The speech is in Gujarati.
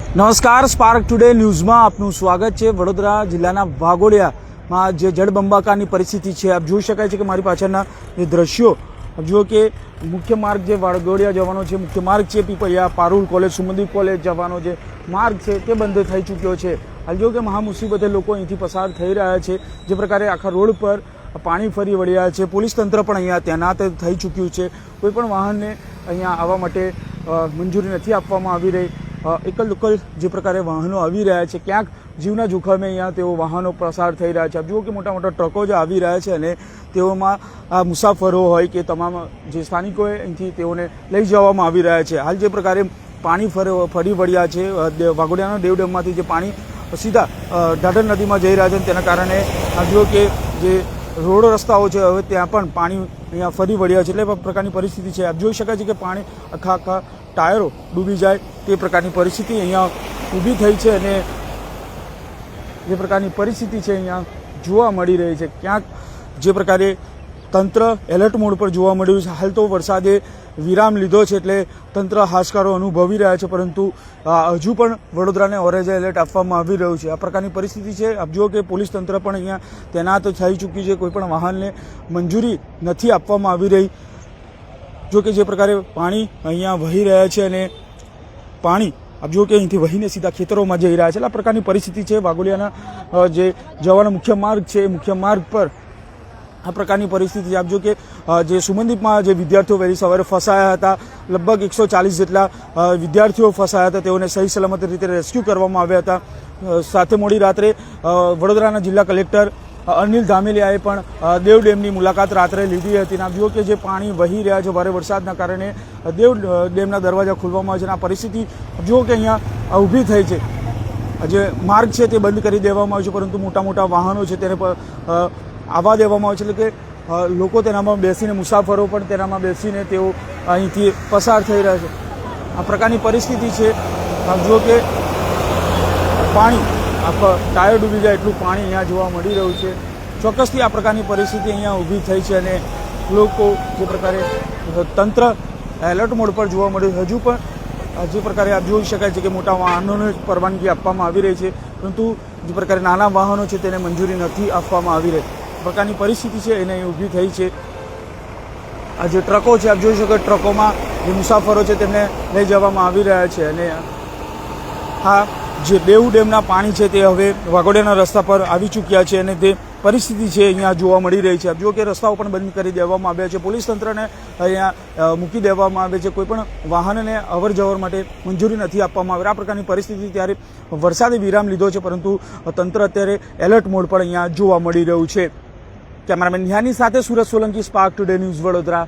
નમસ્કાર, સ્પાર્ક ટુડે ન્યૂઝમાં આપનું સ્વાગત છે। વડોદરા જિલ્લાના વાઘોડિયામાં જે જળબંબાકારની પરિસ્થિતિ છે, આપ જોઈ શકાય છે કે મારી પાછળના જે દ્રશ્યો આપ જુઓ કે મુખ્ય માર્ગ જે વાઘોડિયા જવાનો છે, મુખ્ય માર્ગ છે પીપળિયા પારુલ કોલેજ સુમનદીપ કોલેજ જવાનો જે માર્ગ છે તે બંધ થઈ ચૂક્યો છે। હાલ જો કે મહા મુસીબતે લોકો અહીંથી પસાર થઈ રહ્યા છે। જે પ્રકારે આખા રોડ પર પાણી ફરી વળ્યા છે, પોલીસ તંત્ર પણ અહીંયા તૈનાત થઈ ચૂક્યું છે। કોઈપણ વાહનને અહીંયા આવવા માટે મંજૂરી નથી આપવામાં આવી રહી। એકલ દુકલ જે પ્રકારે વાહનો આવી રહ્યા છે, ક્યાંક જીવના જોખમે અહીંયા તેઓ વાહનો પસાર થઈ રહ્યા છે। આપ જુઓ કે મોટા મોટા ટ્રકો જે આવી રહ્યા છે અને તેઓમાં મુસાફરો હોય કે તમામ જે સ્થાનિકો હોય અહીંથી તેઓને લઈ જવામાં આવી રહ્યા છે। હાલ જે પ્રકારે પાણી ફરી વળ્યા છે, વાઘોડિયાના દેવ ડેમમાંથી જે પાણી સીધા ઢાઢર નદીમાં જઈ રહ્યા છે, તેના કારણે આપ જુઓ કે જે રોડ રસ્તાઓ છે હવે ત્યાં પણ પાણી અહીંયા ફરી વળ્યા છે। એટલે પ્રકારની પરિસ્થિતિ છે। આપ જોઈ શકાય છે કે પાણી આખા ટાયરો ડૂબી જાય તે પ્રકારની પરિસ્થિતિ અહીંયા ઊભી થઈ છે અને જે પ્રકારની પરિસ્થિતિ છે અહીંયા જોવા મળી રહી છે। ક્યાંક જે પ્રકારે તંત્ર એલર્ટ મોડ પર જોવા મળ્યું છે। હાલ તો વરસાદે વિરામ લીધો છે એટલે તંત્ર હાશકારો અનુભવી રહ્યા છે, પરંતુ હજુ પણ વડોદરાને ઓરેન્જ એલર્ટ આપવામાં આવી રહ્યું છે। આ પ્રકારની પરિસ્થિતિ છે। આપ જુઓ કે પોલીસ તંત્ર પણ અહીંયા તૈનાત થઈ ચૂક્યું છે। કોઈપણ વાહનને મંજૂરી નથી આપવામાં આવી રહી। જો કે જે પ્રકારે પાણી અહીંયા વહી રહ્યા છે અને પાણી આપ જુઓ કે અહીંથી વહીને સીધા ખેતરોમાં જઈ રહ્યા છે। આ પ્રકારની પરિસ્થિતિ છે। વાઘોડિયાના જે જવાનો મુખ્ય માર્ગ છે, મુખ્ય માર્ગ પર આ પ્રકારની પરિસ્થિતિ આપ જો કે જે સુમનદીપમાં જે વિદ્યાર્થીઓ વહેલી સવારે ફસાયા હતા, લગભગ 140 જેટલા વિદ્યાર્થીઓ ફસાયા હતા, તેઓને સહી સલામત રીતે રેસ્ક્યુ કરવામાં આવ્યા હતા। સાથે મોડી રાત્રે વડોદરાના જિલ્લા કલેક્ટર અનિલ ધામેલિયાએ પણ દેવ ડેમની મુલાકાત રાત્રે લીધી હતી। આપ જુઓ કે જે પાણી વહી રહ્યા છે ભારે વરસાદના કારણે દેવ ડેમના દરવાજા ખોલવામાં આવે છે અને આ પરિસ્થિતિ જુઓ કે અહીંયા ઊભી થઈ છે। જે માર્ગ છે તે બંધ કરી દેવામાં આવ્યો છે, પરંતુ મોટા મોટા વાહનો છે તેને આવવા દેવામાં આવે છે, એટલે કે લોકો તેનામાં બેસીને, મુસાફરો પણ તેનામાં બેસીને તેઓ અહીંથી પસાર થઈ રહ્યા છે। આ પ્રકારની પરિસ્થિતિ છે। આપ જુઓ કે પાણી આખા ટાયર ડૂબી જાય એટલું પાણી અહીંયા જોવા મળી રહ્યું છે। ચોક્કસથી આ પ્રકારની પરિસ્થિતિ અહીંયા ઊભી થઈ છે અને લોકો જે પ્રકારે તંત્ર એલર્ટ મોડ પર જોવા મળ્યું। હજુ પણ જે પ્રકારે આપ જોઈ શકાય છે કે મોટા વાહનોને પરવાનગી આપવામાં આવી રહી છે, પરંતુ જે પ્રકારે નાના વાહનો છે તેને મંજૂરી નથી આપવામાં આવી રહી। પ્રકારની પરિસ્થિતિ છે એને ઊભી થઈ છે। આ જે ટ્રકો છે આપ જોઈ શકો, ટ્રકોમાં જે મુસાફરો છે તેમને લઈ જવામાં આવી રહ્યા છે અને હા જે દેવ ડેમના પાણી છે તે હવે વાઘોડિયાના રસ્તા પર આવી ચૂક્યા છે અને તે પરિસ્થિતિ છે અહીંયા જોવા મળી રહી છે। આપ જુઓ કે રસ્તાઓ પણ બંધ કરી દેવામાં આવ્યા છે, પોલીસ તંત્રને અહીંયા મૂકી દેવામાં આવે છે, કોઈપણ વાહનને અવર જવર માટે મંજૂરી નથી આપવામાં આવી। આ પ્રકારની પરિસ્થિતિ ત્યારે વરસાદે વિરામ લીધો છે, પરંતુ તંત્ર અત્યારે એલર્ટ મોડ પર અહીંયા જોવા મળી રહ્યું છે। કેમેરામેન નિહાની સાથે Surat Solanki, spark today news, Vadodara.